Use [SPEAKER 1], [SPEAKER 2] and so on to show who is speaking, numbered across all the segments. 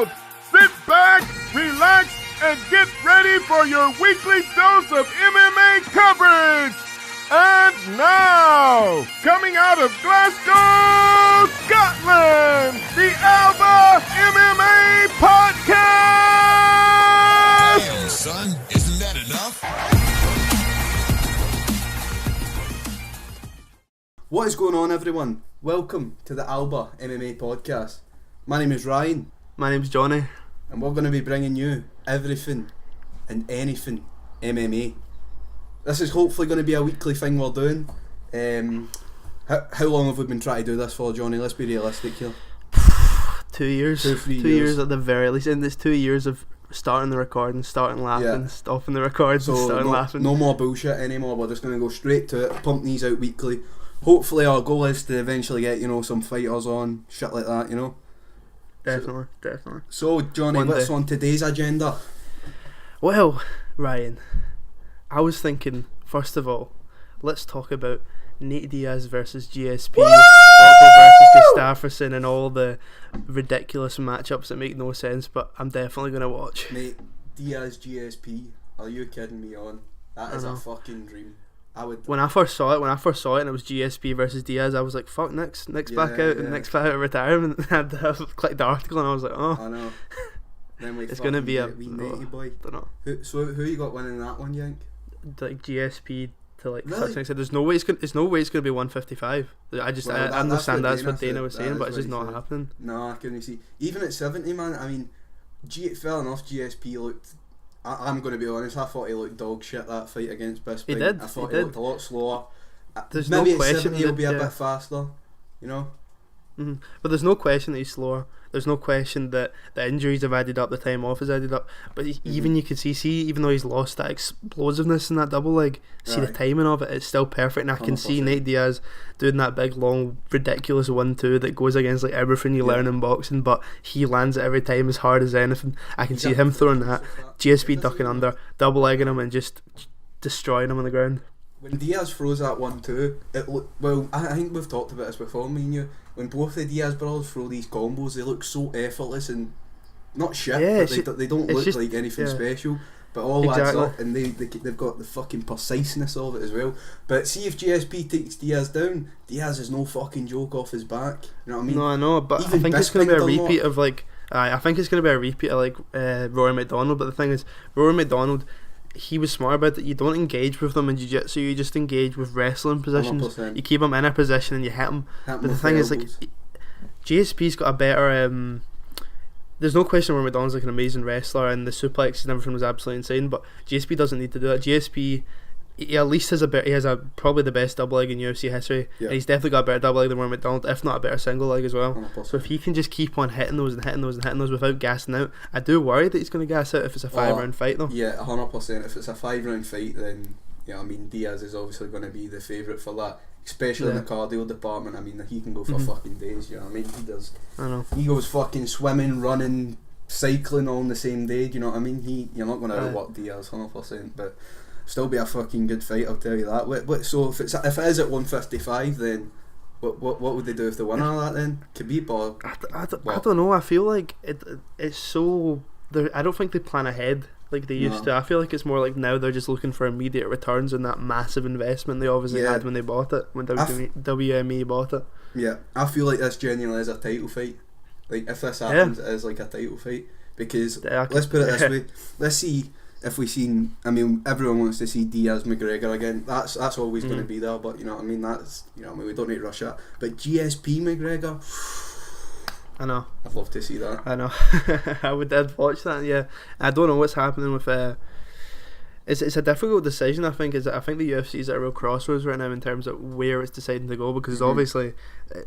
[SPEAKER 1] Rockhold. Sit back, relax, and get ready for your weekly dose of MMA coverage. And now, coming out of Glasgow, Scotland, the ALBA MMA Podcast!
[SPEAKER 2] Damn, son, isn't that enough?
[SPEAKER 3] What is going on, everyone? Welcome to the ALBA MMA Podcast. My name is Ryan.
[SPEAKER 4] My name's Johnny.
[SPEAKER 3] And we're going to be bringing you everything and anything MMA. This is hopefully going to be a weekly thing we're doing. How long have we been trying to do this for, Johnny? Let's be realistic here.
[SPEAKER 4] 2 years.
[SPEAKER 3] 3
[SPEAKER 4] 2 years at the very least. And it's 2 years of starting the recording, starting laughing, stopping the recording, starting laughing.
[SPEAKER 3] No more bullshit anymore. We're just going to go straight to it, pump these out weekly. Hopefully our goal is to eventually get, some fighters on, shit like that,
[SPEAKER 4] Definitely.
[SPEAKER 3] So, Johnny, what's on today's agenda?
[SPEAKER 4] Well, Ryan, I was thinking, first of all, let's talk about Nate Diaz versus GSP, Rockhold versus Gustafsson, and all the ridiculous matchups that make no sense, but I'm definitely going to watch.
[SPEAKER 3] Mate, Diaz GSP, are you kidding me on? That is a fucking dream. When I first saw it and it was GSP versus Diaz, I was like, fuck, Nick's back out and Nick's back out of retirement. And I clicked the article and I was like, oh. I know. Then it's going to be a wee natty boy. Don't know. Who you got winning that one, Yank?
[SPEAKER 4] Like GSP to like
[SPEAKER 3] really?
[SPEAKER 4] Such. There's no way it's going to be 155. I understand that's what Dana was saying, but it's just not happening.
[SPEAKER 3] No, I couldn't see. Even at 70, man, I mean, fair enough, GSP looked... I'm going to be honest, I thought he looked dog shit that fight against Bisping.
[SPEAKER 4] He did.
[SPEAKER 3] I thought he looked a lot slower.
[SPEAKER 4] There's
[SPEAKER 3] Maybe
[SPEAKER 4] no question
[SPEAKER 3] at 70 he'll be a bit faster,
[SPEAKER 4] Mm-hmm. But there's no question that he's slower. There's no question that the injuries have added up, the time off has added up. But even you can see, even though he's lost that explosiveness in that double leg, the timing of it, it's still perfect. And I can 100%. See Nate Diaz doing that big, long, ridiculous 1-2 that goes against like everything you learn in boxing, but he lands it every time as hard as anything. I can see him throwing that, GSP ducking under, double legging him and just destroying him on the ground.
[SPEAKER 3] When Diaz throws that 1-2, I think we've talked about this before, me and you. When both the Diaz brothers throw these combos, they look so effortless and not shit. But they don't look like anything special. But all adds up, and they've got the fucking preciseness of it as well. But see if GSP takes Diaz down, Diaz is no fucking joke off his back. You know what I mean?
[SPEAKER 4] No, I know, but even I think it's going to be a repeat of like. I think it's going to be a repeat of like Rory McDonald. But the thing is, Rory McDonald, he was smart about it. You don't engage with them in jiu-jitsu, you just engage with wrestling positions. 100%. You keep them in a position and you hit them. But the thing is, like, GSP's got a better there's no question where McDonald's like an amazing wrestler and the suplexes and everything was absolutely insane, but GSP doesn't need to do that. GSP, he at least has probably the best double leg in UFC history, and he's definitely got a better double leg than Rory McDonald, if not a better single leg as well. 100%. So if he can just keep on hitting those without gassing out, I do worry that he's going to gas out if it's a 5-round fight though. Yeah,
[SPEAKER 3] 100%. If it's a 5-round fight, then Diaz is obviously going to be the favourite for that, especially in the cardio department. I mean, he can go for fucking days, you know what I mean? He does.
[SPEAKER 4] I know.
[SPEAKER 3] He goes fucking swimming, running, cycling all on the same day, do you know what I mean? You're not going to outwork Diaz 100%, but still be a fucking good fight, I'll tell you that. So if it is at 155, then what would they do if they win all that then? Khabib or
[SPEAKER 4] I don't know. I feel like it's so. I don't think they plan ahead like they used to. I feel like it's more like now they're just looking for immediate returns on that massive investment they obviously had when they bought it, when WME bought it. Yeah,
[SPEAKER 3] I feel like this genuinely is a title fight. Like if this happens, it is like a title fight because let's put it this way. Let's see if we seen. I mean, everyone wants to see Diaz McGregor again. That's always going to be there. But you know what I mean. That's we don't need to rush that. But GSP McGregor.
[SPEAKER 4] I know.
[SPEAKER 3] I'd love to see that.
[SPEAKER 4] I know. I would watch that. Yeah, I don't know what's happening with. It's a difficult decision. I think the UFC is at a real crossroads right now in terms of where it's deciding to go, because obviously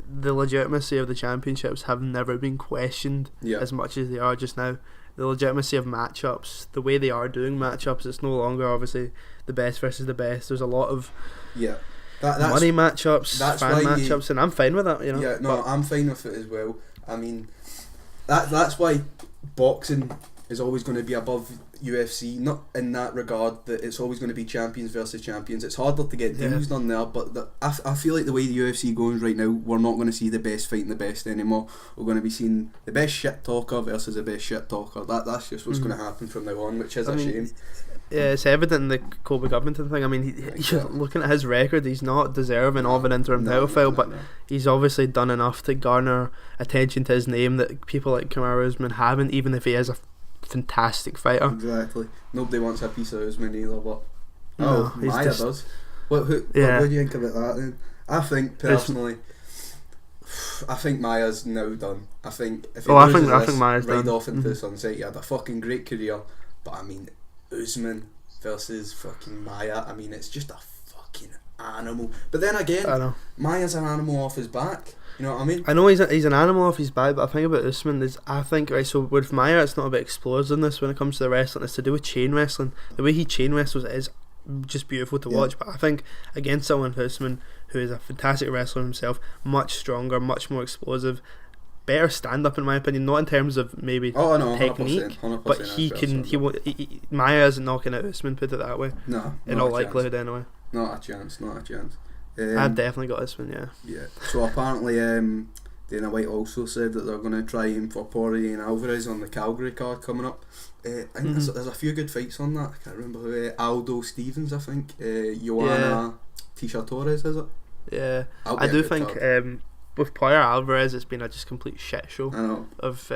[SPEAKER 4] the legitimacy of the championships have never been questioned as much as they are just now. The legitimacy of matchups, the way they are doing matchups, it's no longer obviously the best versus the best. There's a lot of money matchups, fan matchups, and I'm fine with that.
[SPEAKER 3] I'm fine with it as well. I mean, that's why boxing is always going to be above UFC, not in that regard that it's always going to be champions versus champions. It's harder to get deals done there, but I feel like the way the UFC goes right now, we're not going to see the best fighting the best anymore. We're going to be seeing the best shit talker versus the best shit talker. That's just what's going to happen from now on, which is a shame.
[SPEAKER 4] Yeah, it's evident in the Colby Covington thing. I mean, looking at his record, he's not deserving of an interim title fight, but he's obviously done enough to garner attention to his name that people like Kamaru Usman haven't, even if he is a fantastic fighter.
[SPEAKER 3] Exactly. Nobody wants a piece of Usman either, but Maya does. What do you think about that then? I think personally, I think Maya's now done. I think if he loses I think Maya's ride off into the sunset. He had a fucking great career, but I mean, Usman versus fucking Maya, I mean, it's just a fucking animal. But then again, Maya's an animal off his back. You know what I mean?
[SPEAKER 4] I know he's an animal off his back, but the thing about Usman is, I think, right, so with Maya, it's not about explosiveness when it comes to the wrestling, it's to do with chain wrestling. The way he chain wrestles is just beautiful to watch, but I think against someone like Usman, who is a fantastic wrestler himself, much stronger, much more explosive, better stand up in my opinion, not in terms of maybe technique, 100%, but he can. Maya isn't knocking out Usman, put it that way.
[SPEAKER 3] No,
[SPEAKER 4] in all likelihood, anyway.
[SPEAKER 3] Not a chance.
[SPEAKER 4] I've definitely got Usman.
[SPEAKER 3] Yeah. So apparently, Dana White also said that they're going to try him for Poirier and Alvarez on the Calgary card coming up. I think there's a few good fights on that. I can't remember who. Aldo Stevens, I think. Joanna Tisha Torres, is it?
[SPEAKER 4] Yeah. I do think. With Poirier Alvarez, it's been a just complete shit show.
[SPEAKER 3] I know.
[SPEAKER 4] Of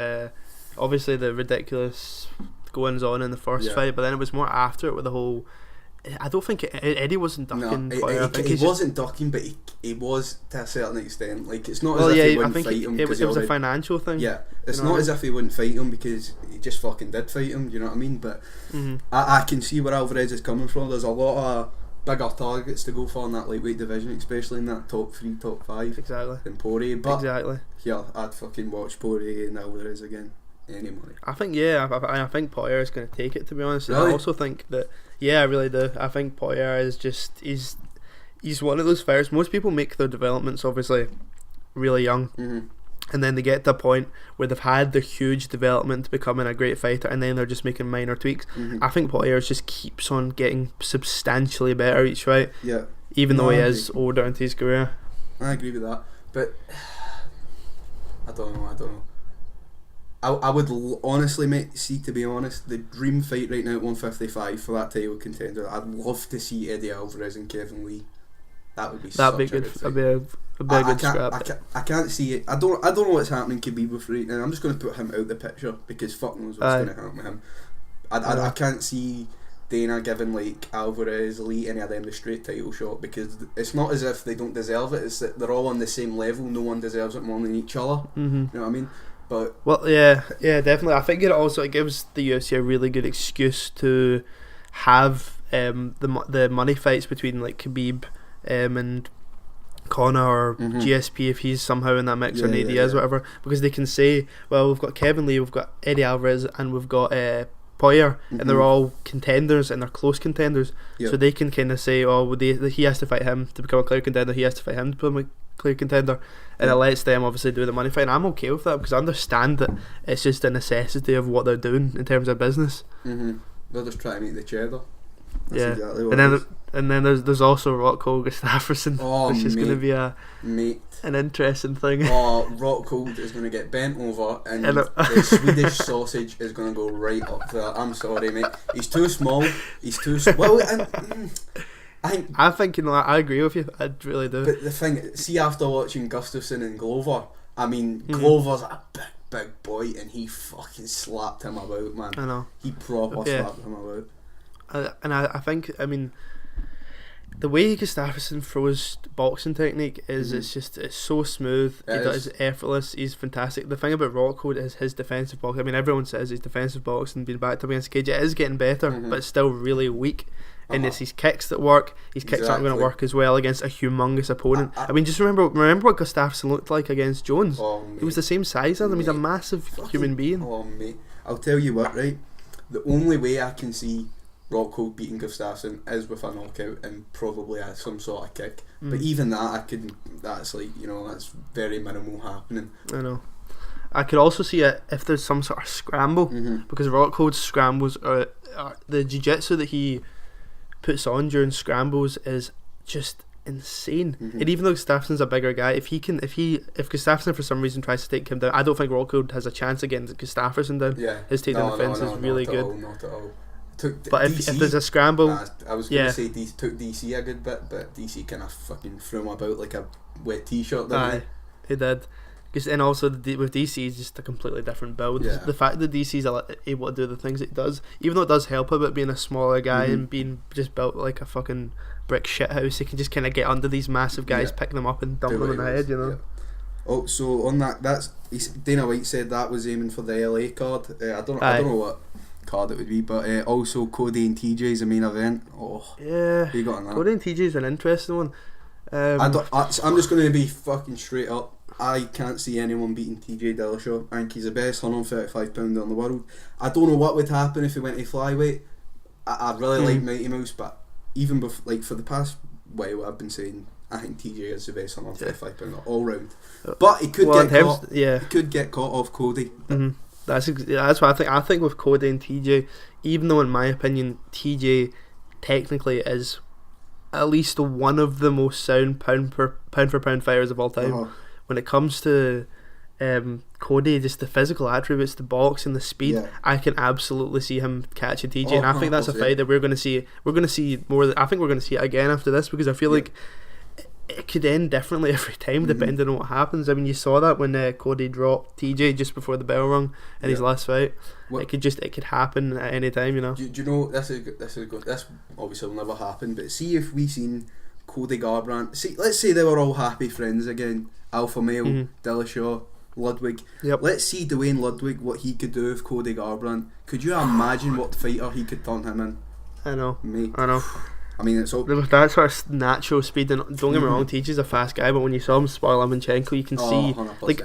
[SPEAKER 4] obviously the ridiculous goings on in the first fight, but then it was more after it with the whole. I don't think Eddie wasn't ducking.
[SPEAKER 3] He wasn't ducking, but he was to a certain extent. Like, it's not as if he wouldn't fight him.
[SPEAKER 4] It was a financial thing.
[SPEAKER 3] Yeah, it's not as if he wouldn't fight him because he just fucking did fight him. You know what I mean? But I can see where Alvarez is coming from. There's a lot of bigger targets to go for in that lightweight division, especially in that top 3, top 5.
[SPEAKER 4] Exactly.
[SPEAKER 3] In Poirier, but
[SPEAKER 4] exactly.
[SPEAKER 3] Yeah, I'd fucking watch Poirier and Alvarez again. Any money.
[SPEAKER 4] I think I think Poirier is going to take it, to be honest.
[SPEAKER 3] Really?
[SPEAKER 4] I also think that I really do. I think Poirier is just he's one of those fighters. Most people make their developments obviously really young, and then they get to a point where they've had the huge development to becoming a great fighter, and then they're just making minor tweaks. I think Poirier just keeps on getting substantially better each fight.
[SPEAKER 3] Yeah.
[SPEAKER 4] Even though he is older into his career.
[SPEAKER 3] I agree with that, but I don't know. I would honestly, mate, to be honest, the dream fight right now at 155 for that title contender, I'd love to see Eddie Alvarez and Kevin Lee. That would be such a good fight. That'd be a good scrap. I can't see it. I don't know what's happening Khabib with right now. I'm just going to put him out the picture because fuck knows what's going to happen with him. I can't see Dana giving like Alvarez, Lee, any of them the straight title shot, because it's not as if they don't deserve it, it's that they're all on the same level. No one deserves it more than each other. You know what I mean? But
[SPEAKER 4] definitely. I think it gives the UFC a really good excuse to have the money fights between like Khabib and Conor or GSP if he's somehow in that mix, or Diaz, whatever, because they can say, well, we've got Kevin Lee, we've got Eddie Alvarez, and we've got Poirier, and they're all contenders and they're close contenders, so they can kind of say, oh, he has to fight him to become a clear contender, he has to fight him to become a clear contender, and it lets them obviously do the money fight, and I'm okay with that because I understand that it's just a necessity of what they're doing in terms of business.
[SPEAKER 3] They're just trying to make the cheddar. That's exactly what
[SPEAKER 4] and then there's also Rockhold Gustafsson, which is going to be an interesting thing.
[SPEAKER 3] Rockhold is going to get bent over and the Swedish sausage is going to go right up there. I'm sorry, mate. He's too small. Well, I think I agree with you. I really do. But the thing, see, after watching Gustafsson and Glover, I mean, Glover's a big boy, and he fucking slapped him about, man.
[SPEAKER 4] I know.
[SPEAKER 3] He proper slapped him about.
[SPEAKER 4] I think, I mean, the way Gustafsson throws boxing technique is it's so smooth. It's effortless. He's fantastic. The thing about Rockhold is his defensive boxing. I mean, everyone says his defensive boxing being backed up against cage, it is getting better, but it's still really weak. And it's his kicks that work. His kicks aren't going to work as well against a humongous opponent. I mean, just remember what Gustafsson looked like against Jones. He was the same size as him. He's a massive human being.
[SPEAKER 3] Oh, mate. I'll tell you what, right? The only way I can see Rockhold beating Gustafsson is with a knockout and probably some sort of kick. But even that, that's like, that's very minimal happening.
[SPEAKER 4] I know. I could also see it if there's some sort of scramble, because Rockhold's scrambles are the jiu-jitsu that he puts on during scrambles is just insane. And even though Gustafsson's a bigger guy, if Gustafsson for some reason tries to take him down, I don't think Rockhold has a chance against Gustafsson down. His takedown defense is really good.
[SPEAKER 3] Not at all.
[SPEAKER 4] But if there's a scramble,
[SPEAKER 3] I was going to say took DC a good bit, but DC kind of fucking threw him about like a wet t-shirt.
[SPEAKER 4] He did. And also with DC, it's just a completely different build. The fact that DC's able to do the things that he does, even though it does help a bit being a smaller guy and being just built like a fucking brick shithouse, he can just kind of get under these massive guys, pick them up and dump them in the head, you know.
[SPEAKER 3] Oh, so on that's Dana White said that was aiming for the LA card. I don't know what card it would be, but also Cody and TJ's the main event. You got on that.
[SPEAKER 4] Cody and TJ's an interesting one.
[SPEAKER 3] I'm just going to be fucking straight up. I can't see anyone beating TJ Dillashaw. I think he's the best 135 pounder in the world. I don't know what would happen if he went to flyweight. I really like Mighty Mouse, but even for the past while, I've been saying I think TJ is the best 135 pounder all round. But he could get caught. He could get caught off Cody.
[SPEAKER 4] That's what I think. I think with Cody and TJ, even though in my opinion TJ technically is at least one of the most sound pound for pound fighters of all time. When it comes to Cody, just the physical attributes, the boxing, the speed, I can absolutely see him catching TJ, and I think that's a fight that we're going to see. We're going to see more. I think we're going to see it again after this, because I feel like it could end differently every time depending on what happens. I mean, you saw that when Cody dropped TJ just before the bell rung in his last fight. It could happen at any time, you know.
[SPEAKER 3] Do you know this is good? This obviously will never happen. But see if we seen Cody Garbrandt. See, let's say they were all happy friends again. Alpha male, Dillashaw, Ludwig. Let's see Dwayne Ludwig, what he could do with Cody Garbrandt. Could you imagine what fighter he could turn him in?
[SPEAKER 4] I know,
[SPEAKER 3] mate.
[SPEAKER 4] I know.
[SPEAKER 3] I mean, it's all
[SPEAKER 4] with that sort of natural speed, and don't get me wrong, TJ's a fast guy, but when you saw him spoil Emelianenko, you can see 100%. Like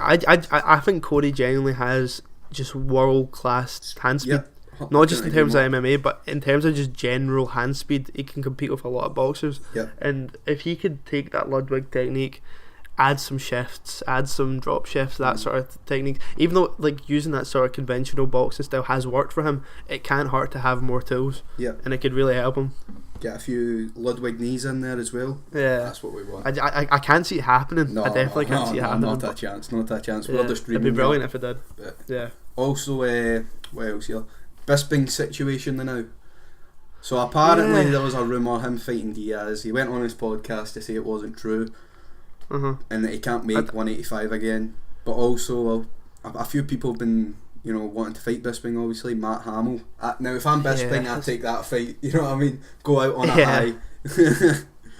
[SPEAKER 4] I think Cody genuinely has just world class hand speed. Not just in terms of MMA, but in terms of just general hand speed, he can compete with a lot of boxers. And if he could take that Ludwig technique, add some shifts, add some drop shifts, that sort of technique, even though like using that sort of conventional boxing style has worked for him, it can't hurt to have more tools. And it could really help him. Get
[SPEAKER 3] a few Ludwig knees in there as well. That's what we want.
[SPEAKER 4] I can't see it happening. I definitely can't see it happening.
[SPEAKER 3] Not a chance. We're just
[SPEAKER 4] it'd be brilliant if it did.
[SPEAKER 3] Also, what else here? Bisping situation now. So apparently there was a rumour him fighting Diaz. He went on his podcast to say it wasn't true. And that he can't make 185 again. But also a few people have been wanting to fight Bisping, obviously. Matt Hamill. Now if I'm Bisping, I'd take that fight, you know what I mean? Go out on a high.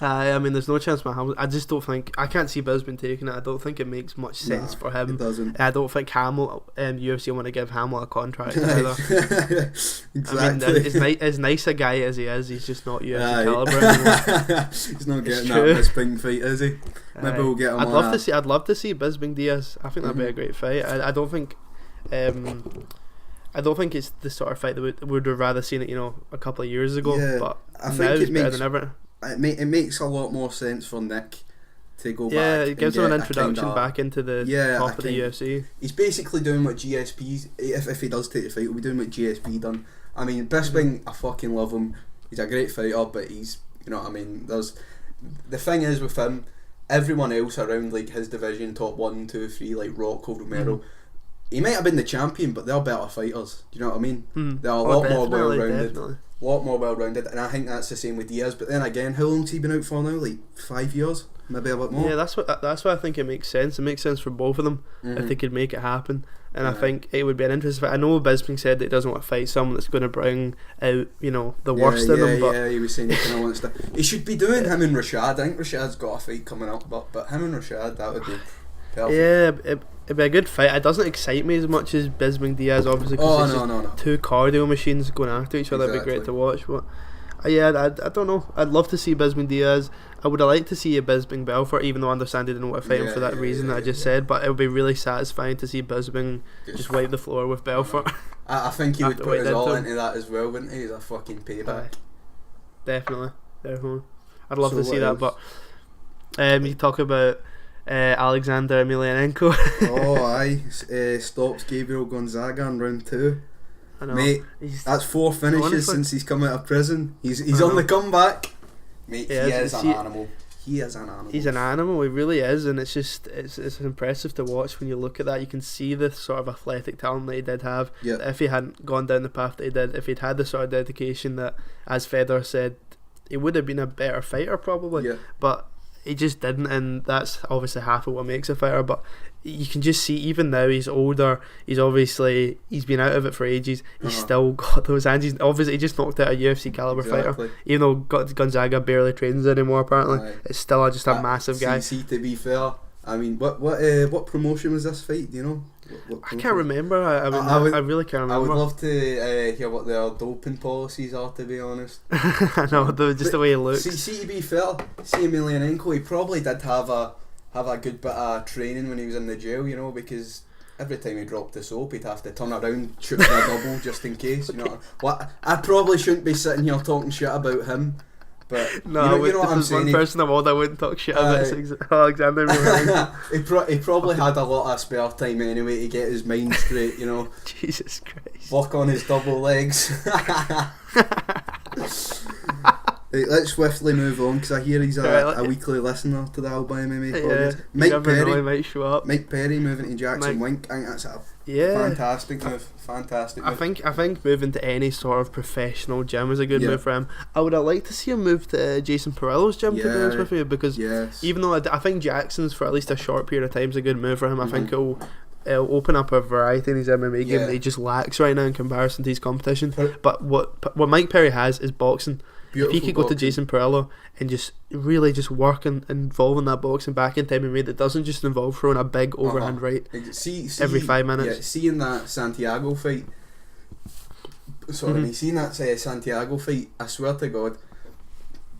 [SPEAKER 4] I mean, there's no chance Matt Hamill. I just don't think, I can't see Bisping taking it. I don't think it makes much sense for him.
[SPEAKER 3] It doesn't.
[SPEAKER 4] I don't think Hamill, UFC want to give Hamill a contract either.
[SPEAKER 3] Exactly.
[SPEAKER 4] I mean, as nice a guy as he is, he's just not UFC calibre anymore.
[SPEAKER 3] He's not getting that Bisping fight, is he? Maybe we'll get him.
[SPEAKER 4] I'd love to see Bisping Diaz. I think that'd be a great fight. I don't think it's the sort of fight that we would have rather seen it, a couple of years ago. But I think now it's better than ever.
[SPEAKER 3] It makes a lot more sense for Nick to go back.
[SPEAKER 4] Yeah, it gives him an introduction back into the top of the UFC.
[SPEAKER 3] He's basically doing what GSP, if he does take the fight, he'll be doing what GSP done. I mean, Bisping, I fucking love him. He's a great fighter, but he's, you know what I mean. The thing is with him, everyone else around like his division, top 1, 2, 3, like Rockhold, Romero. He might have been the champion, but they're better fighters. Do you know what I mean? They're a lot more well-rounded. And I think that's the same with Diaz. But then again, how long's he been out for now? Like 5 years, maybe a bit more.
[SPEAKER 4] Yeah, that's why I think it makes sense. It makes sense for both of them if they could make it happen. And I think it would be an interesting fight. I know Bisping said that he doesn't want to fight someone that's going to bring out, the worst in him. But
[SPEAKER 3] he was saying he kind of wants to. He should be doing him and Rashad. I think Rashad's got a fight coming up, but him and Rashad, that would be perfect.
[SPEAKER 4] Yeah, it'd be a good fight. It doesn't excite me as much as Bisping Diaz, obviously, because no. Two cardio machines going after each other. It'd be great to watch. But I don't know. I'd love to see Bisping Diaz. I would have liked to see a Bisping Belfort, even though I understand he didn't want to fight him for that reason that I just said. But it would be really satisfying to see Bisping just wipe the floor with Belfort.
[SPEAKER 3] I think he would put his all into that as well, wouldn't he? As a fucking payback.
[SPEAKER 4] Definitely. I'd love to see that. But you talk about Alexander Emelianenko.
[SPEAKER 3] Oh, aye. Stops Gabriel Gonzaga in round 2.
[SPEAKER 4] I know.
[SPEAKER 3] Mate, that's 4 finishes
[SPEAKER 4] honestly,
[SPEAKER 3] since he's come out of prison. He's on the comeback. Mate, he is an animal. He is an animal.
[SPEAKER 4] He's an animal, he really is, and it's impressive to watch when you look at that. You can see the sort of athletic talent that he did have.
[SPEAKER 3] Yeah.
[SPEAKER 4] If he hadn't gone down the path that he did, if he'd had the sort of dedication that, as Fedor said, he would have been a better fighter probably.
[SPEAKER 3] Yeah.
[SPEAKER 4] But he just didn't, and that's obviously half of what makes a fighter. But you can just see, even now he's older, he's been out of it for ages, he's still got those hands. He's obviously, he just knocked out a UFC caliber fighter, even though Gonzaga barely trains anymore apparently. It's still just a massive guy.
[SPEAKER 3] To be fair, I mean, what promotion was this fight, do you know?
[SPEAKER 4] I can't remember. I really can't remember.
[SPEAKER 3] I would love to hear what their doping policies are, to be honest.
[SPEAKER 4] I know, the way he looks.
[SPEAKER 3] See, to be fair, Emelianenko, he probably did have a good bit of training when he was in the jail, you know, because every time he dropped the soap, he'd have to turn around, shoot for a double just in case. You know, I probably shouldn't be sitting here talking shit about him. But
[SPEAKER 4] no,
[SPEAKER 3] you know what I'm saying.
[SPEAKER 4] One person of all I wouldn't talk shit about Alexander.
[SPEAKER 3] he probably had a lot of spare time anyway to get his mind straight, you know.
[SPEAKER 4] Jesus Christ.
[SPEAKER 3] Work on his double legs. Right, let's swiftly move on because I hear he's a weekly listener to the ALBA MMA podcast. Mike Perry moving to Jackson Wink. I think that's a fantastic move. Fantastic move.
[SPEAKER 4] I think moving to any sort of professional gym is a good move for him. I would have liked to see him move to Jason Perillo's gym, to be honest with you, because even though I think Jackson's for at least a short period of time is a good move for him, I think it'll open up a variety in his MMA game that he just lacks right now in comparison to his competition. But what Mike Perry has is boxing. Beautiful. If he could go to Jason Perillo and just really just work and involve in that boxing back in MMA that doesn't just involve throwing a big overhand right every 5 minutes.
[SPEAKER 3] Yeah, seeing that Santiago fight. Seeing that Santiago fight, I swear to God,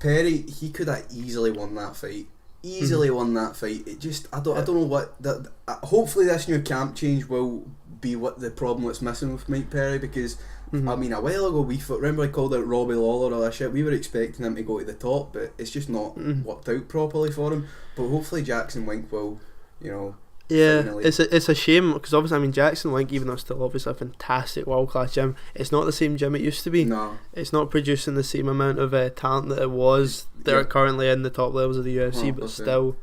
[SPEAKER 3] Perry, he could have easily won that fight. Won that fight. It just I don't know what hopefully this new camp change will be what the problem that's missing with Mike Perry, because I mean, a while ago remember I called out Robbie Lawler or all that shit. We were expecting him to go to the top, but it's just not worked out properly for him. But hopefully Jackson Wink will, you know.
[SPEAKER 4] Yeah, it's a shame because obviously, I mean, Jackson Wink, even though it's still obviously a fantastic world class gym, it's not the same gym it used to be.
[SPEAKER 3] No,
[SPEAKER 4] it's not producing the same amount of talent that it was. They're currently in the top levels of the UFC, but still,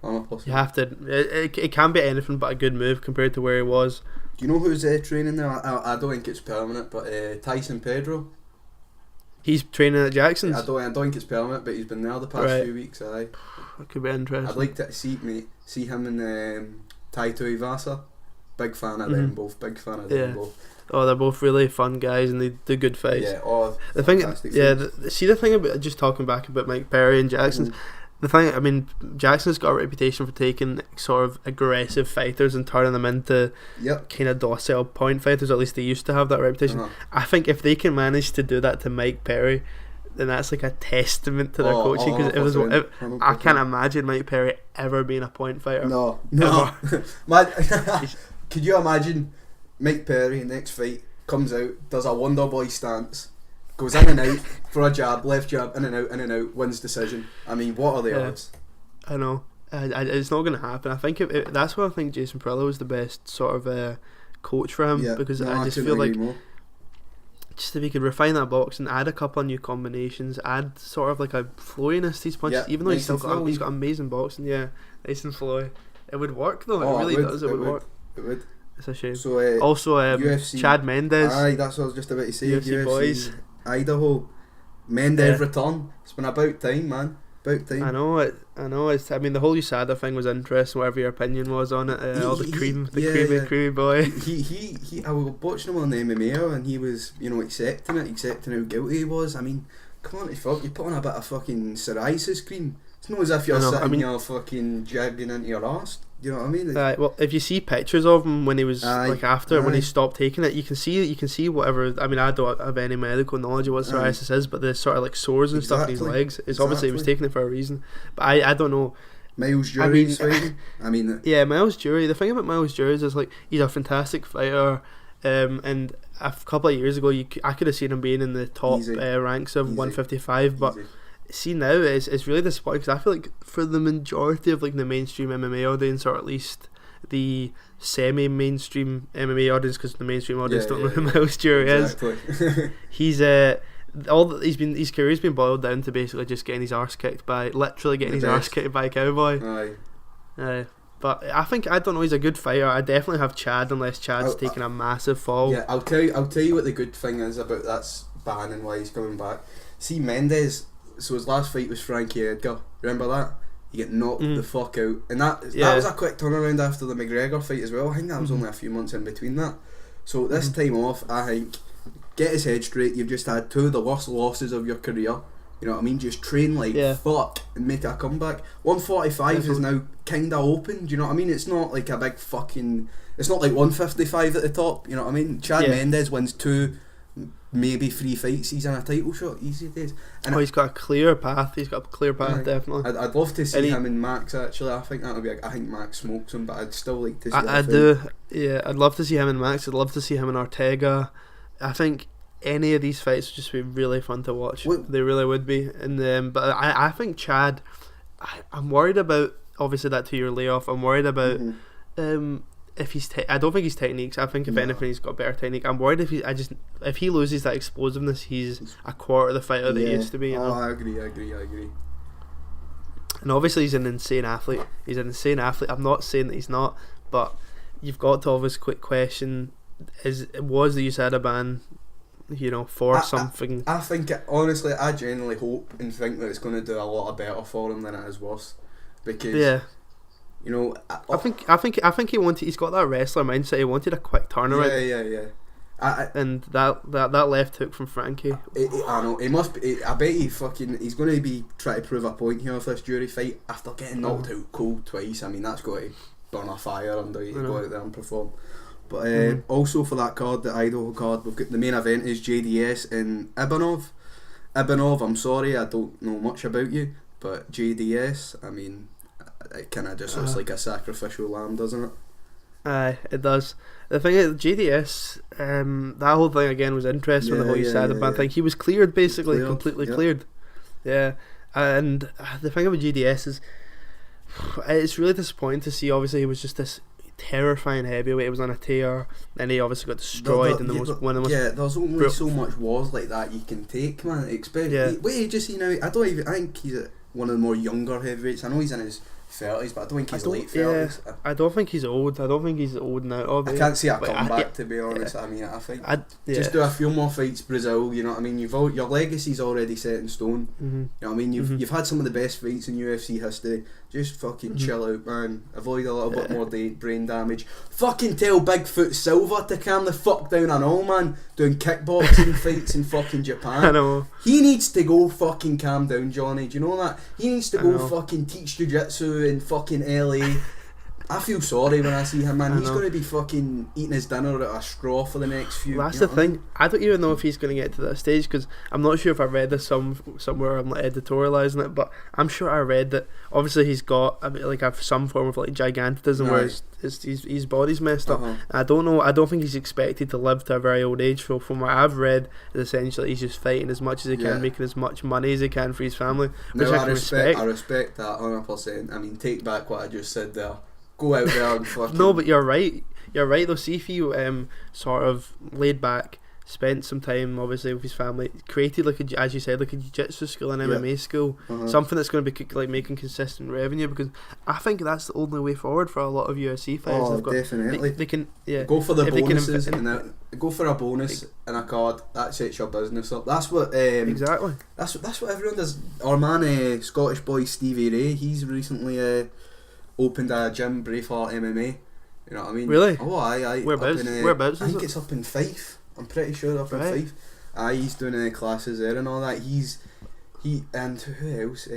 [SPEAKER 4] you have to. It can be anything but a good move compared to where he was.
[SPEAKER 3] Do you know who's training there? I don't think it's permanent, but Tyson Pedro. He's
[SPEAKER 4] training at Jackson's.
[SPEAKER 3] I don't think it's permanent, but he's been there the past few weeks. Aye,
[SPEAKER 4] that could be interesting.
[SPEAKER 3] I'd like to see him and Taito Ivasa. Big fan of them both. Big fan of them both.
[SPEAKER 4] Oh, they're both really fun guys and they do good fights.
[SPEAKER 3] Yeah.
[SPEAKER 4] The thing about just talking back about Mike Perry and Jackson's. The thing, I mean, Jackson's got a reputation for taking sort of aggressive fighters and turning them into kind of docile point fighters. Or at least they used to have that reputation. I think if they can manage to do that to Mike Perry, then that's like a testament to their coaching. Because I can't imagine Mike Perry ever being a point fighter.
[SPEAKER 3] No. Could you imagine Mike Perry next fight comes out, does a Wonder Boy stance, goes in and out for a jab, left jab, in and out, wins decision. I mean, what are the odds?
[SPEAKER 4] I know. It's not going to happen. I think that's why I think Jason Perillo is the best sort of coach for him, because I just feel like just if he could refine that box and add a couple of new combinations, add sort of like a flowiness to his punches, even though he's got amazing boxing. Yeah, nice and flowy. It would work though. It really does. It would work.
[SPEAKER 3] It would.
[SPEAKER 4] It's a shame.
[SPEAKER 3] So
[SPEAKER 4] also
[SPEAKER 3] UFC,
[SPEAKER 4] Chad Mendes.
[SPEAKER 3] Aye, that's what I was just about to say.
[SPEAKER 4] UFC boys.
[SPEAKER 3] Idaho, Mendes return. It's been about time, man. About time.
[SPEAKER 4] I know. I mean, the whole USADA thing was interesting. Whatever your opinion was on it, all the creamy boy.
[SPEAKER 3] He. I was watching him on the MMA, and he was, accepting how guilty he was. I mean, come on, you put on a bit of fucking psoriasis cream. It's not as if you're sitting here fucking jagging into your arse. You know what I mean?
[SPEAKER 4] Well, if you see pictures of him when he was when he stopped taking it, you can see whatever. I mean, I don't have any medical knowledge of what psoriasis is, but the sort of like sores and stuff in his legs. It's obviously he was taking it for a reason. But I don't know.
[SPEAKER 3] Miles Jury's fighting.
[SPEAKER 4] Yeah, Miles Jury. The thing about Miles Jury is like he's a fantastic fighter. And a couple of years ago, I could have seen him being in the top ranks of 155, but see now it's really disappointing because I feel like for the majority of like the mainstream MMA audience, or at least the semi-mainstream MMA audience, because the mainstream audience don't know who Miles Stewart is. He's his career's been boiled down to basically just getting his arse kicked by a cowboy. Aye. But I don't know, he's a good fighter. I definitely have Chad, unless Chad's taken a massive fall.
[SPEAKER 3] Yeah, I'll tell you what the good thing is about that's ban and why he's coming back. See, Mendes, so his last fight was Frankie Edgar. Remember that? He get knocked the fuck out, and that was a quick turnaround after the McGregor fight as well. I think that was only a few months in between that. So this time off, I think, get his head straight. You've just had two of the worst losses of your career. You know what I mean? Just train like fuck and make a comeback. 145 is now kinda open. Do you know what I mean? It's not like a big fucking. It's not like 155 at the top. You know what I mean? Chad Mendes wins 2, maybe 3 fights. He's in a title shot. Easy days. And
[SPEAKER 4] he's got a clear path. Definitely.
[SPEAKER 3] I'd love to see him and Max. Actually, I think that would be. I think Max smokes him, but I'd still like to see.
[SPEAKER 4] I do. Yeah, I'd love to see him and Max. I'd love to see him and Ortega. I think any of these fights would just be really fun to watch. They really would be. And but I think Chad, I'm worried about obviously that 2-year layoff. I'm worried about if he's I don't think his techniques. I think if anything he's got better technique. I'm worried if he loses that explosiveness, he's a quarter of the fighter that he used to be. You know?
[SPEAKER 3] I agree.
[SPEAKER 4] And obviously he's an insane athlete. I'm not saying that he's not, but you've got to always quick question: was the USADA ban, for something?
[SPEAKER 3] I think honestly, I genuinely hope and think that it's going to do a lot better for him than it is worse, because I think he wanted. He's got that wrestler mindset. He wanted a quick turnaround. Yeah.
[SPEAKER 4] And that left hook from Frankie.
[SPEAKER 3] I know he must be. I bet he's going to be trying to prove a point here with this jury fight after getting knocked out cold twice. I mean, that's got to burn a fire under you to go out there and perform. But also for that card, the Idaho card, we've got the main event is JDS and Ibanov. I'm sorry, I don't know much about you, but JDS, I mean, it kind of just looks like a sacrificial lamb, doesn't it?
[SPEAKER 4] Aye, it does. The thing is, JDS, that whole thing again was interesting. The whole USADA thing, he was cleared basically, completely cleared. Yeah, and the thing about JDS is, it's really disappointing to see. Obviously, he was just this terrifying heavyweight. It was on a tear, and he obviously got destroyed in one of the most.
[SPEAKER 3] Yeah, there's only so much wars like that you can take, man. Wait, just now. I think he's one of the more younger heavyweights. I know he's in his 30s, but I don't think he's late 30s. I don't think he's old.
[SPEAKER 4] I don't think he's old now.
[SPEAKER 3] I can't see a comeback, to be honest. I mean, I think just do a few more fights, Brazil. You know what I mean? Your legacy's already set in stone. You know what I mean? You've had some of the best fights in UFC history. Just fucking chill out, man. Avoid a little bit more brain damage. Fucking tell Bigfoot Silva to calm the fuck down and all, man. Doing kickboxing fights in fucking Japan.
[SPEAKER 4] I know.
[SPEAKER 3] He needs to go fucking calm down, Johnny. Do you know that? He needs to go fucking teach jiu-jitsu in fucking LA. I feel sorry when I see him, man. He's going to be fucking eating his dinner at a straw for the next few.
[SPEAKER 4] That's the thing. I don't even know if he's going to get to that stage, because I'm not sure if I read this somewhere. I'm like editorialising it, but I'm sure I read that obviously he's got some form of like gigantism where his body's messed up. I don't know. I don't think he's expected to live to a very old age. So from what I've read, is essentially he's just fighting as much as he can, making as much money as he can for his family, which I can respect.
[SPEAKER 3] I respect that 100%. I mean, take back what I just said there. Go out there and fucking...
[SPEAKER 4] No, but you're right though. See if he sort of laid back, spent some time obviously with his family, created as you said, like a jiu-jitsu school and MMA school, something that's going to be like making consistent revenue, because I think that's the only way forward for a lot of UFC fighters.
[SPEAKER 3] Definitely.
[SPEAKER 4] They can
[SPEAKER 3] go for the bonuses and go for a bonus and a card that sets your business up. That's what
[SPEAKER 4] exactly.
[SPEAKER 3] That's what everyone does. Our man, Scottish boy Stevie Ray, he's recently opened a gym, Braveheart MMA. You know what I mean?
[SPEAKER 4] Really?
[SPEAKER 3] Oh, aye.
[SPEAKER 4] Whereabouts?
[SPEAKER 3] I think it's up in Fife. I'm pretty sure up in Fife. Aye, he's doing classes there and all that. He and who else?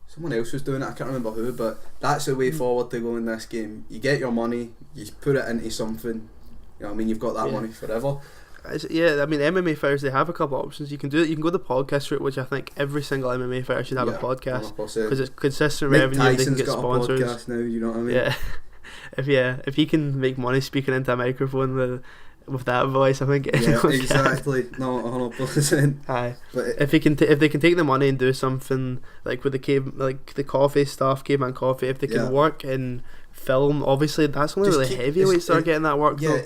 [SPEAKER 3] Someone else was doing it. I can't remember who, but that's the way forward to go in this game. You get your money, you put it into something. You know what I mean? You've got that money forever.
[SPEAKER 4] Yeah, I mean, MMA fighters, they have a couple of options. You can do it. You can go the podcast route, which I think every single MMA fighter should have a podcast, because it's consistent revenue.
[SPEAKER 3] Tyson's
[SPEAKER 4] they can get
[SPEAKER 3] got
[SPEAKER 4] sponsors.
[SPEAKER 3] A podcast now, you know what I mean?
[SPEAKER 4] Yeah, if he can make money speaking into a microphone with with that voice, I think.
[SPEAKER 3] Yeah, exactly. No, 100%.
[SPEAKER 4] Aye.
[SPEAKER 3] But
[SPEAKER 4] if they can take the money and do something like with the coffee stuff, Caveman Coffee, if they can work in film, obviously that's only really heavyweights that are getting that work.
[SPEAKER 3] Yeah,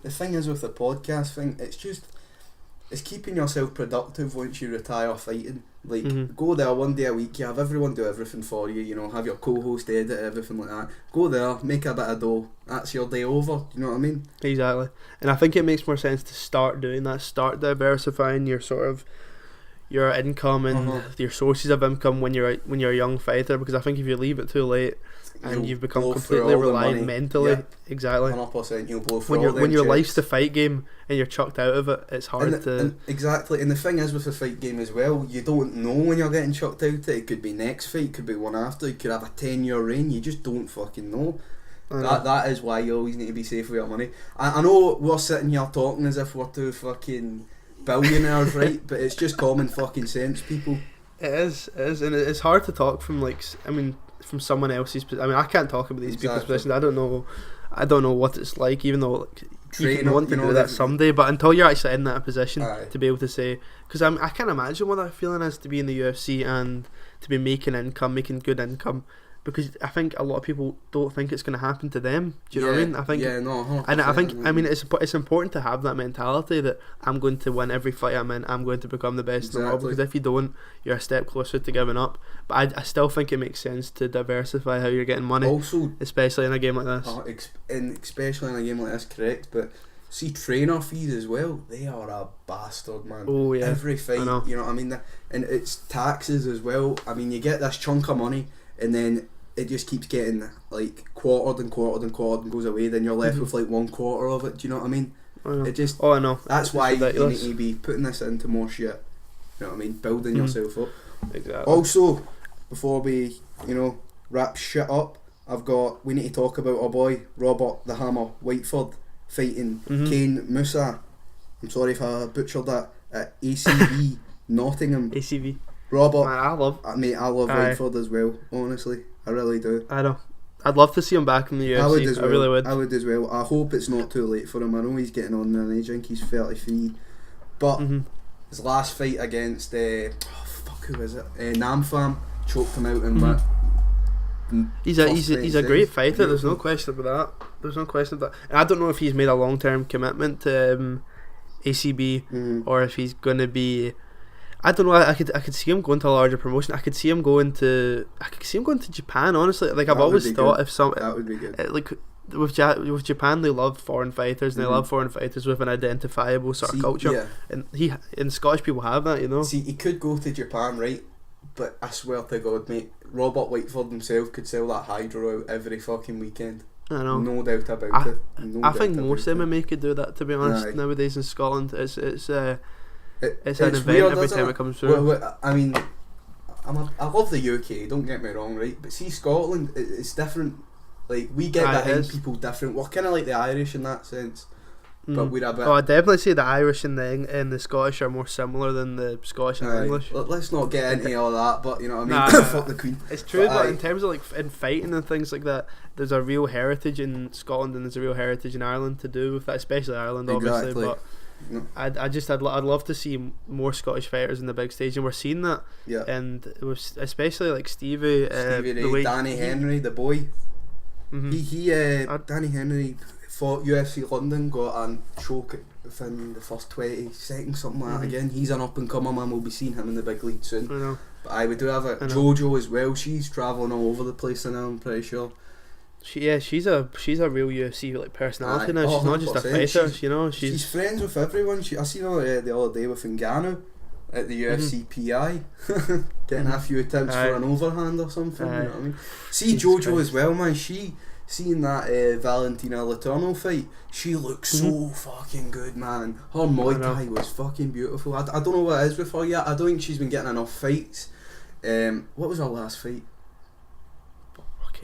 [SPEAKER 3] the thing is with the podcast thing, it's keeping yourself productive once you retire fighting. Like, go there one day a week, you have everyone do everything for you, you know, have your co-host edit, everything like that. Go there, make a bit of dough, that's your day over, do you know what I mean?
[SPEAKER 4] Exactly. And I think it makes more sense to start doing that, start diversifying your sort of your income and your sources of income when you're a young fighter, because I think if you leave it too late and you've become completely reliant mentally, exactly.
[SPEAKER 3] 100%, you'll blow through
[SPEAKER 4] when your life's the fight game and you're chucked out of it, it's hard to.
[SPEAKER 3] Exactly, and the thing is with the fight game as well, you don't know when you're getting chucked out. It could be next fight, it could be one after, you could have a 10-year reign. You just don't fucking know. That is why you always need to be safe with your money. I know we're sitting here talking as if we're two fucking billionaires, right? But it's just common fucking sense, people.
[SPEAKER 4] It is, and it's hard to talk from from someone else's. I mean, I can't talk about these people's positions. I don't know what it's like, even though you can want to do that someday. But until you're actually in that position to be able to say, because I can't imagine what that feeling is to be in the UFC and to be making good income. Because I think a lot of people don't think it's going to happen to them. Do you know what I mean? I think, and I think, it's important to have that mentality that I'm going to win every fight I'm in. I'm going to become the best in the world. Because if you don't, you're a step closer to giving up. But I still think it makes sense to diversify how you're getting money. Also, especially in a game like this.
[SPEAKER 3] Especially in a game like this, correct. But see, trainer fees as well. They are a bastard, man.
[SPEAKER 4] Oh yeah.
[SPEAKER 3] Every fight, you know what I mean? And it's taxes as well. I mean, you get this chunk of money, and then it just keeps getting like quartered and goes away. Then you're left with like 1/4 of it. Do you know what I mean? It just.
[SPEAKER 4] I know.
[SPEAKER 3] That's why you need to be putting this into more shit. You know what I mean? Building yourself up.
[SPEAKER 4] Exactly.
[SPEAKER 3] Also, before we wrap shit up, we need to talk about our boy Robert the Hammer Whiteford fighting Kane Musa. I'm sorry if I butchered that. At ACB Nottingham.
[SPEAKER 4] ACB.
[SPEAKER 3] Robert,
[SPEAKER 4] man, I love
[SPEAKER 3] Whiteford as well. Honestly, I really do.
[SPEAKER 4] I know. I'd love to see him back in the UFC. I really would.
[SPEAKER 3] I would as well. I hope it's not too late for him. I know he's getting on in age. I think he's 33, but his last fight against who is it? Namfam choked him out and went.
[SPEAKER 4] He's a great fighter. There's no question about that. And I don't know if he's made a long-term commitment to ACB or if he's going to be. I don't know. I could see him going to a larger promotion. I could see him going to Japan. Honestly, like I've always thought,
[SPEAKER 3] that would be good.
[SPEAKER 4] Like with Japan, they love foreign fighters, and they love foreign fighters with an identifiable sort of culture. Yeah. And Scottish people have that, you know.
[SPEAKER 3] See, he could go to Japan, right? But I swear to God, mate, Robert Whiteford himself could sell that hydro out every fucking weekend.
[SPEAKER 4] I know.
[SPEAKER 3] No doubt about it.
[SPEAKER 4] I think most MMA could do that, to be honest. Nowadays in Scotland, it's an event
[SPEAKER 3] weird,
[SPEAKER 4] every time it comes through.
[SPEAKER 3] Well, I mean, I love the UK, don't get me wrong, right? But see, Scotland, it's different. Like, we get behind people different. We're kind of like the Irish in that sense. But we're a bit.
[SPEAKER 4] Oh, I definitely say the Irish and the Scottish are more similar than the Scottish and English.
[SPEAKER 3] Let's not get into all that, but you know what I mean? Fuck the Queen.
[SPEAKER 4] It's true, but in terms of like in fighting and things like that, there's a real heritage in Scotland and there's a real heritage in Ireland to do with that, especially Ireland, obviously.
[SPEAKER 3] Exactly.
[SPEAKER 4] But I'd love to see more Scottish fighters in the big stage, and we're seeing that.
[SPEAKER 3] Yeah.
[SPEAKER 4] And it was especially like Stevie
[SPEAKER 3] Danny Henry, the boy. Danny Henry fought UFC London, got a choke within the first 20 seconds, something like that. Again, he's an up and comer man. We'll be seeing him in the big league soon.
[SPEAKER 4] I know.
[SPEAKER 3] But we do have Jojo as well. She's travelling all over the place now, I'm pretty sure.
[SPEAKER 4] She's a real UFC like personality now. She's not just a fighter. She's
[SPEAKER 3] friends with everyone. I seen her the other day with Ngannou at the UFC PI, getting a few attempts for an overhand or something. You know what I mean? See Jojo as well, man. Seeing that Valentina Letourneau fight, she looks so fucking good, man. Her Muay Thai was fucking beautiful. I don't know what it is with her yet. I don't think she's been getting enough fights. What was her last fight?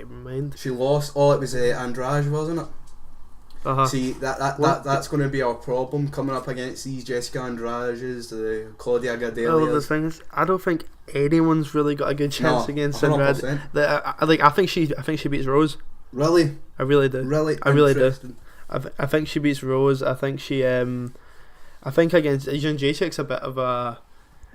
[SPEAKER 4] Mind.
[SPEAKER 3] She lost. It was Andrade, wasn't it? See, that's going to be our problem coming up against these Jessica Andrades, the Claudia Gadelias.
[SPEAKER 4] Well, the thing is, I don't think anyone's really got a good chance against Andrade. I think she beats Rose.
[SPEAKER 3] Really?
[SPEAKER 4] I really do.
[SPEAKER 3] Really?
[SPEAKER 4] I really do. I think she beats Rose. I think against Jędrzejczyk's a bit of a.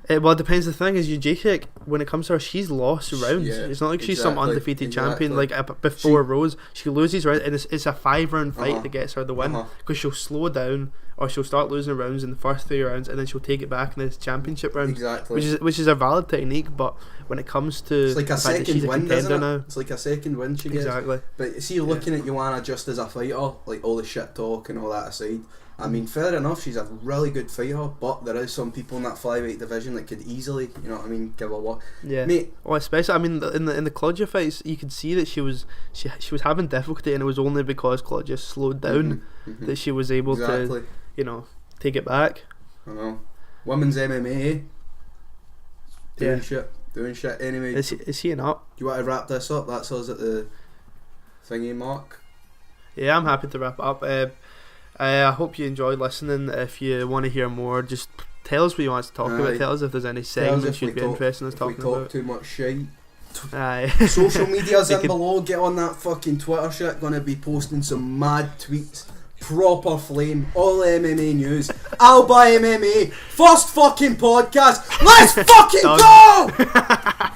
[SPEAKER 4] Well, it depends. The thing is, Jędrzejczyk, when it comes to her, she's lost rounds.
[SPEAKER 3] Yeah,
[SPEAKER 4] it's not like she's some undefeated champion. Like before Rose, she loses rounds, and it's a 5-round fight that gets her the win, because she'll slow down or she'll start losing rounds in the first 3 rounds, and then she'll take it back in the championship round.
[SPEAKER 3] Exactly.
[SPEAKER 4] Which is a valid technique, but when it comes to
[SPEAKER 3] it's like a second win, isn't it?
[SPEAKER 4] Now,
[SPEAKER 3] it's like a second win she gets.
[SPEAKER 4] Exactly.
[SPEAKER 3] But see, looking at Joanna just as a fighter, like all the shit talk and all that aside, I mean, fair enough, she's a really good fighter, but there is some people in that flyweight division that could easily, you know what I mean, give her what.
[SPEAKER 4] Yeah.
[SPEAKER 3] Mate.
[SPEAKER 4] Well, especially, I mean, in the Claudia fights, you could see that she was having difficulty, and it was only because Claudia slowed down that she was able to, you know, take it back.
[SPEAKER 3] I know. Women's MMA. Doing shit. Anyway.
[SPEAKER 4] Is he up?
[SPEAKER 3] Do you want to wrap this up? That's us at the thingy mark.
[SPEAKER 4] Yeah, I'm happy to wrap it up. I hope you enjoyed listening. If you want to hear more, just tell us what you want us to talk about. Tell us if there's any segments you'd be interested in us talking about.
[SPEAKER 3] If we talk too much shit.
[SPEAKER 4] Aye.
[SPEAKER 3] Social media's in below. Get on that fucking Twitter shit. Gonna be posting some mad tweets. Proper flame. All MMA news. ALBA MMA. First fucking podcast. Let's fucking go!